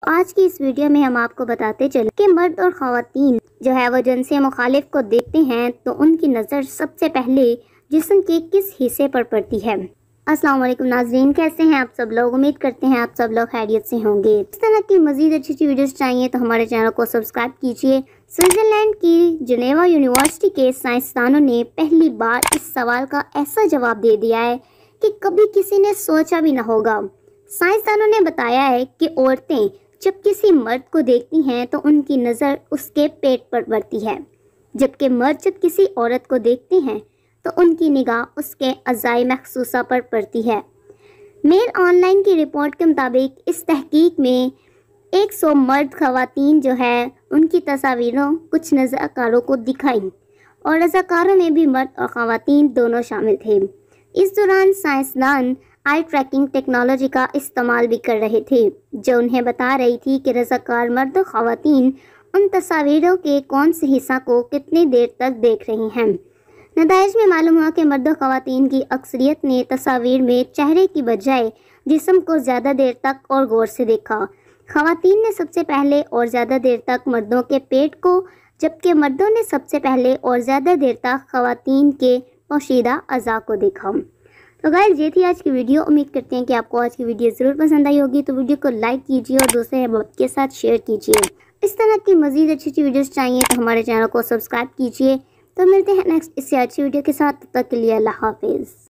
آج کی اس ویڈیو میں ہم آپ کو بتاتے چلیں کہ مرد اور خواتین جو ہے وہ جنس مخالف کو دیکھتے ہیں تو ان کی نظر سب سے پہلے جسم کے کس حصے پر پڑتی ہے۔ السلام علیکم ناظرین، کیسے ہیں آپ سب لوگ؟ امید کرتے ہیں آپ سب لوگ خیریت سے ہوں گے۔ اس طرح کی مزید اچھی ویڈیوز چاہیے تو ہمارے چینل کو سبسکرائب کیجیے۔ سوئٹزرلینڈ کی جنیوا یونیورسٹی کے سائنسدانوں نے پہلی بار اس سوال کا ایسا جواب دے دیا ہے کہ کبھی کسی نے سوچا بھی نہ ہوگا۔ سائنسدانوں نے بتایا ہے کہ عورتیں جب کسی مرد کو دیکھتی ہیں تو ان کی نظر اس کے پیٹ پر پڑتی ہے، جبکہ مرد جب کسی عورت کو دیکھتے ہیں تو ان کی نگاہ اس کے اعضائے مخصوصہ پر پڑتی ہے۔ میل آن لائن کی رپورٹ کے مطابق اس تحقیق میں 100 مرد خواتین جو ہے ان کی تصاویروں کچھ رضاکاروں کو دکھائیں، اور رضاکاروں میں بھی مرد اور خواتین دونوں شامل تھے۔ اس دوران سائنسدان آئی ٹریکنگ ٹیکنالوجی کا استعمال بھی کر رہے تھے، جو انہیں بتا رہی تھی کہ رضاکار مرد و خواتین ان تصاویروں کے کون سے حصہ کو کتنی دیر تک دیکھ رہی ہیں۔ نتائج میں معلوم ہوا کہ مرد و خواتین کی اکثریت نے تصاویر میں چہرے کی بجائے جسم کو زیادہ دیر تک اور غور سے دیکھا۔ خواتین نے سب سے پہلے اور زیادہ دیر تک مردوں کے پیٹ کو، جبکہ مردوں نے سب سے پہلے اور زیادہ دیر تک خواتین کے پوشیدہ اعضاء کو دیکھا۔ تو گائز، یہ تھی آج کی ویڈیو۔ امید کرتے ہیں کہ آپ کو آج کی ویڈیو ضرور پسند آئی ہوگی، تو ویڈیو کو لائک کیجیے اور دوسرے احباب کے ساتھ شیئر کیجیے۔ اس طرح کی مزید اچھی ویڈیوز چاہیے تو ہمارے چینل کو سبسکرائب کیجیے۔ تو ملتے ہیں نیکسٹ اس سے اچھی ویڈیو کے ساتھ، تب تک کے لیے اللہ حافظ۔